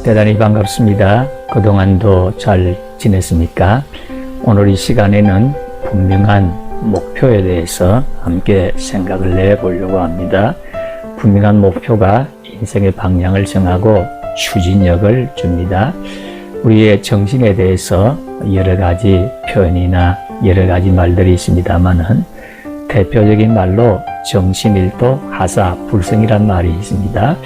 대단히 반갑습니다. 그동안도 잘 지냈습니까? 오늘 이 시간에는 분명한 목표에 대해서 함께 생각을 내보려고 합니다. 분명한 목표가 인생의 방향을 정하고 추진력을 줍니다. 우리의 정신에 대해서 여러 가지 표현이나 여러 가지 말들이 있습니다만은 대표적인 말로 정신일도 하사불성이란 말이 있습니다.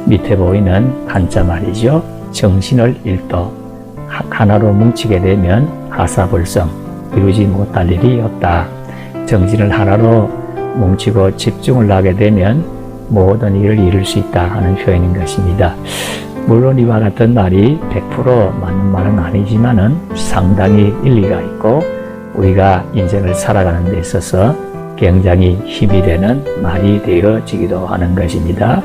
밑에 보이는 한자 말이죠. 정신을 일도 하나로 뭉치게 되면 하사불성, 이루지 못할 일이 없다. 정신을 하나로 뭉치고 집중을 하게 되면 모든 일을 이룰 수 있다 하는 표현인 것입니다. 물론 이와 같은 말이 100% 맞는 말은 아니지만은 상당히 일리가 있고 우리가 인생을 살아가는 데 있어서 굉장히 힘이 되는 말이 되어지기도 하는 것입니다.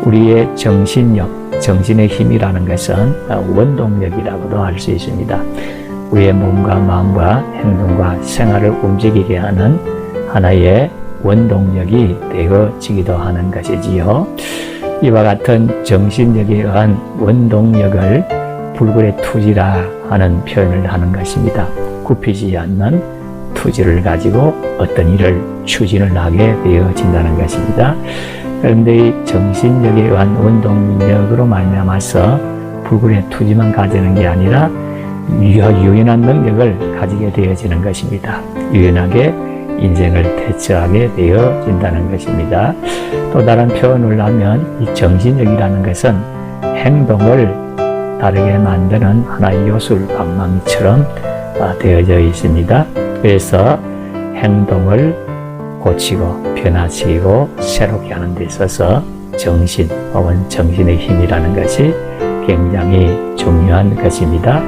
우리의 정신력, 정신의 힘이라는 것은 원동력이라고도 할 수 있습니다. 우리의 몸과 마음과 행동과 생활을 움직이게 하는 하나의 원동력이 되어지기도 하는 것이지요. 이와 같은 정신력에 의한 원동력을 불굴의 투지라 하는 표현을 하는 것입니다. 굽히지 않는 투지를 가지고 어떤 일을 추진을 하게 되어진다는 것입니다. 그런데 이 정신력에 의한 원동력으로 말미암아서 불굴의 투지만 가지는 게 아니라 유연한 능력을 가지게 되어지는 것입니다. 유연하게 인생을 대처하게 되어진다는 것입니다. 또 다른 표현을 하면 이 정신력이라는 것은 행동을 다르게 만드는 하나의 요술 방망이처럼 되어져 있습니다. 그래서 행동을 고치고 변화시키고 새롭게 하는 데 있어서 정신 혹은 정신의 힘이라는 것이 굉장히 중요한 것입니다.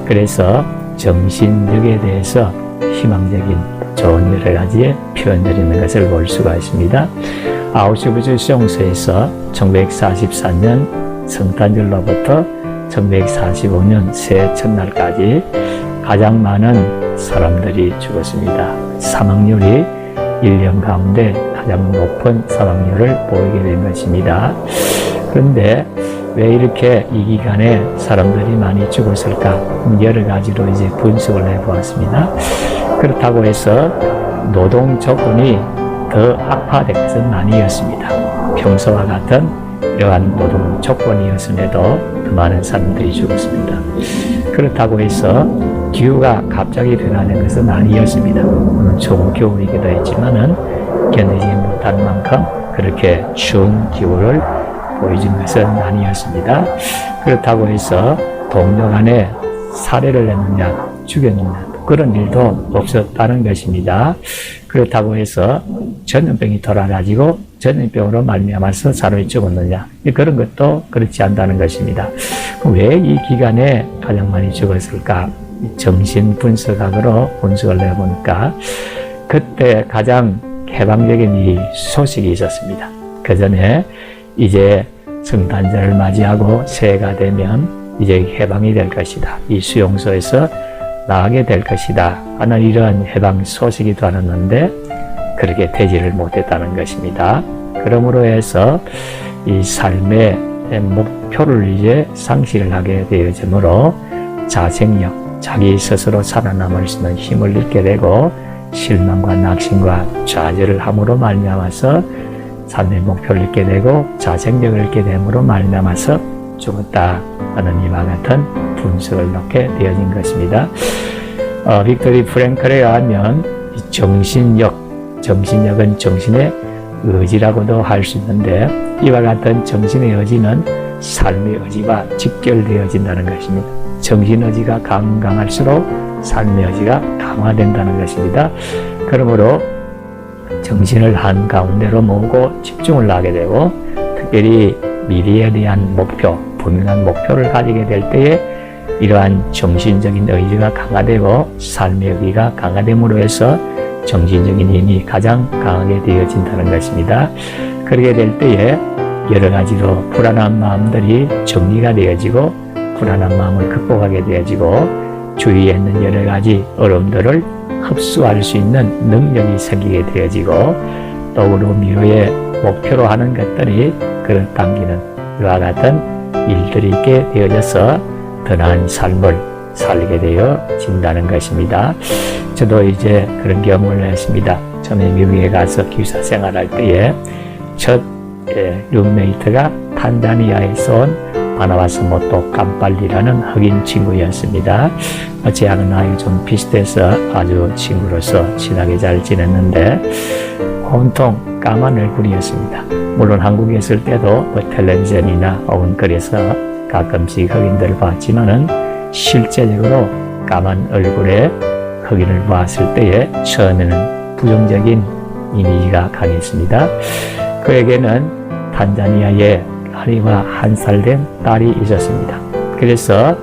그래서 정신력에 대해서 희망적인 좋은 여러 가지의 표현들이 있는 것을 볼 수가 있습니다. 아우슈비츠 수용소에서 1944년 성탄절로부터 1945년 새해 첫날까지 가장 많은 사람들이 죽었습니다. 사망률이 1년 가운데 가장 높은 사망률을 보이게 된 것입니다. 그런데 왜 이렇게 이 기간에 사람들이 많이 죽었을까? 여러 가지로 이제 분석을 해보았습니다. 그렇다고 해서 노동 조건이 더 악화된 것은 아니었습니다. 평소와 같은 이러한 노동 조건이었음에도 더 많은 사람들이 죽었습니다. 그렇다고 해서 기후가 갑자기 변하는 것은 아니었습니다. 좋은 겨울이기도 했지만은 견디지 못할 만큼 그렇게 추운 기후를 보여준 것은 아니었습니다. 그렇다고 해서 동료 간에 살해를 했느냐, 죽였느냐, 그런 일도 없었다는 것입니다. 그렇다고 해서 전염병이 돌아가지고 전염병으로 말미암아서 사람이 죽었느냐, 그런 것도 그렇지 않다는 것입니다. 왜 이 기간에 가장 많이 죽었을까? 정신분석학으로 분석을 해보니까 그때 가장 해방적인 이 소식이 있었습니다. 그 전에 이제 성탄절을 맞이하고 새해가 되면 이제 해방이 될 것이다. 이 수용소에서 나가게 될 것이다 하는 이러한 해방 소식이 들었는데 그렇게 되지를 못했다는 것입니다. 그러므로 해서 이 삶의 목표를 이제 상실을 하게 되어지므로 자생력, 자기 스스로 살아남을 수 있는 힘을 잃게 되고 실망과 낙심과 좌절을 함으로 말미암아서 삶의 목표를 잃게 되고 자생력을 잃게 됨으로 말미암아서 죽었다 하는 이와 같은 분석을 놓게 되어진 것입니다. 빅토리 프랭클에 의하면 정신력은 정신의 의지라고도 할 수 있는데 이와 같은 정신의 의지는 삶의 의지와 직결되어진다는 것입니다. 정신의지가 강할수록 삶의 의지가 강화된다는 것입니다. 그러므로 정신을 한가운데로 모으고 집중을 하게 되고 특별히 미래에 대한 목표, 분명한 목표를 가지게 될 때에 이러한 정신적인 의지가 강화되고 삶의 의지가 강화됨으로 해서 정신적인 힘이 가장 강하게 되어진다는 것입니다. 그렇게 될 때에 여러 가지로 불안한 마음들이 정리가 되어지고 불안한 마음을 극복하게 되어지고 주위에 있는 여러 가지 어려움들을 흡수할 수 있는 능력이 생기게 되어지고 또 우리 미래의 목표로 하는 것들이 그를 당기는 이와 같은 일들이 있게 되어져서 더 나은 삶을 살게 되어진다는 것입니다. 저도 이제 그런 경험을 했습니다. 처음에 미국에 가서 기숙사 생활할 때에 첫 룸메이트가 탄자니아에서 온 바나바스 모토 깜빨리라는 흑인 친구였습니다. 제하고 나이가 좀 비슷해서 아주 친구로서 친하게 잘 지냈는데 온통 까만 얼굴이었습니다. 물론 한국에 있을 때도 뭐 텔레비전이나 혹은 그래서 가끔씩 흑인들을 봤지만은 실제적으로 까만 얼굴에 흑인을 봤을 때에 처음에는 부정적인 이미지가 강했습니다. 그에게는 탄자니아에 아리와 1살 된 딸이 있었습니다. 그래서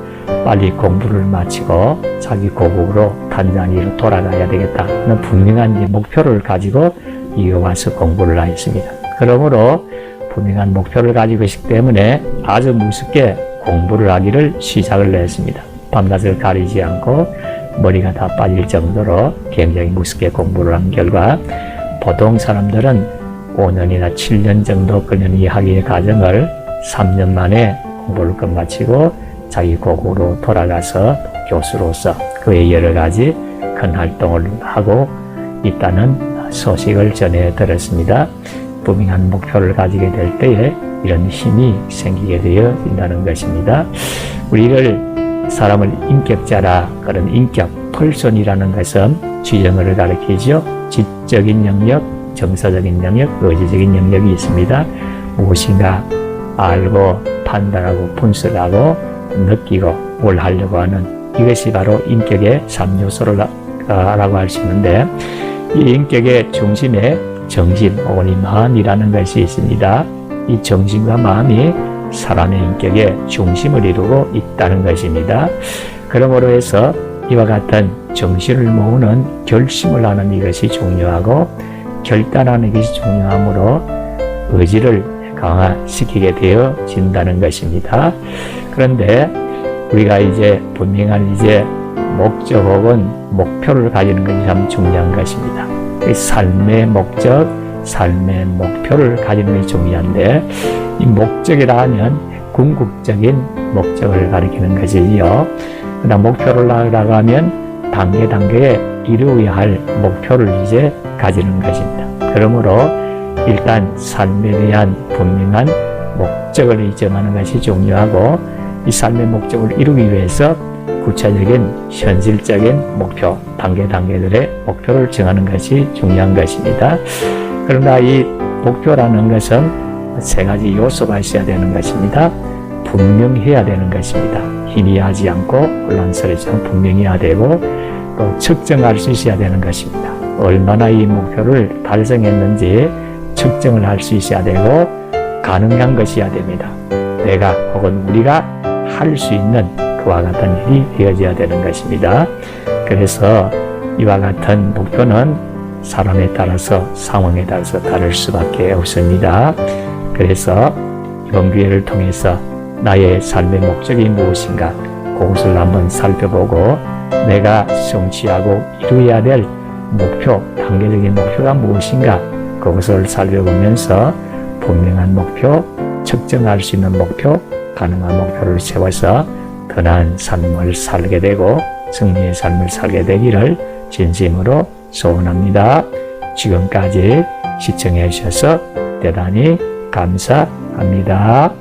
빨리 공부를 마치고 자기 고국으로 탄자니아로 돌아가야 되겠다 하는 분명한 목표를 가지고 이에 와서 공부를 하였습니다. 그러므로 분명한 목표를 가지고 있기 때문에 아주 무섭게 공부를 하기를 시작을 했습니다. 밤낮을 가리지 않고 머리가 다 빠질 정도로 굉장히 무섭게 공부를 한 결과 보통 사람들은 5년이나 7년 정도 걸리는 이 학위의 과정을 3년 만에 공부를 끝마치고 자기 고국으로 돌아가서 교수로서 그의 여러 가지 큰 활동을 하고 있다는 소식을 전해 들었습니다. 분명한 목표를 가지게 될 때에 이런 힘이 생기게 되어진다는 것입니다. 우리를 사람을 인격자라 그런 인격, 펄선이라는 것은 지정을 가리키죠. 지적인 영역, 정서적인 영역, 의지적인 영역이 있습니다. 무엇인가 알고 판단하고 분석하고 느끼고 뭘 하려고 하는 이것이 바로 인격의 3요소라고 할 수 있는데 이 인격의 중심에 정신 혹은 이 마음이라는 것이 있습니다. 이 정신과 마음이 사람의 인격의 중심을 이루고 있다는 것입니다. 그러므로 해서 이와 같은 정신을 모으는 결심을 하는 이것이 중요하고 결단하는 것이 중요하므로 의지를 강화시키게 되어진다는 것입니다. 그런데 우리가 이제 분명한 목적 혹은 목표를 가지는 것이 참 중요한 것입니다. 삶의 목적, 삶의 목표를 가지는 것이 중요한데 이 목적이라 하면 궁극적인 목적을 가리키는 것이지요. 그러나 목표를 나아가면 단계에 이루어야 할 목표를 이제 가지는 것입니다. 그러므로 일단 삶에 대한 분명한 목적을 정하는 것이 중요하고 이 삶의 목적을 이루기 위해서 구체적인 현실적인 목표, 단계들의 목표를 정하는 것이 중요한 것입니다. 그러나 이 목표라는 것은 세 가지 요소가 있어야 되는 것입니다. 분명해야 되는 것입니다. 희미하지 않고 혼란스럽지 않고 분명해야 되고 또 측정할 수 있어야 되는 것입니다. 얼마나 이 목표를 달성했는지 측정을 할 수 있어야 되고 가능한 것이어야 됩니다. 내가 혹은 우리가 할 수 있는 그와 같은 일이 되어져야 되는 것입니다. 그래서 이와 같은 목표는 사람에 따라서 상황에 따라서 다를 수밖에 없습니다. 그래서 이번 기회를 통해서 나의 삶의 목적이 무엇인가 그것을 한번 살펴보고 내가 성취하고 이루어야 될 목표, 단계적인 목표가 무엇인가 그것을 살펴보면서 분명한 목표, 측정할 수 있는 목표, 가능한 목표를 세워서 더 나은 삶을 살게 되고 승리의 삶을 살게 되기를 진심으로 소원합니다. 지금까지 시청해 주셔서 대단히 감사합니다.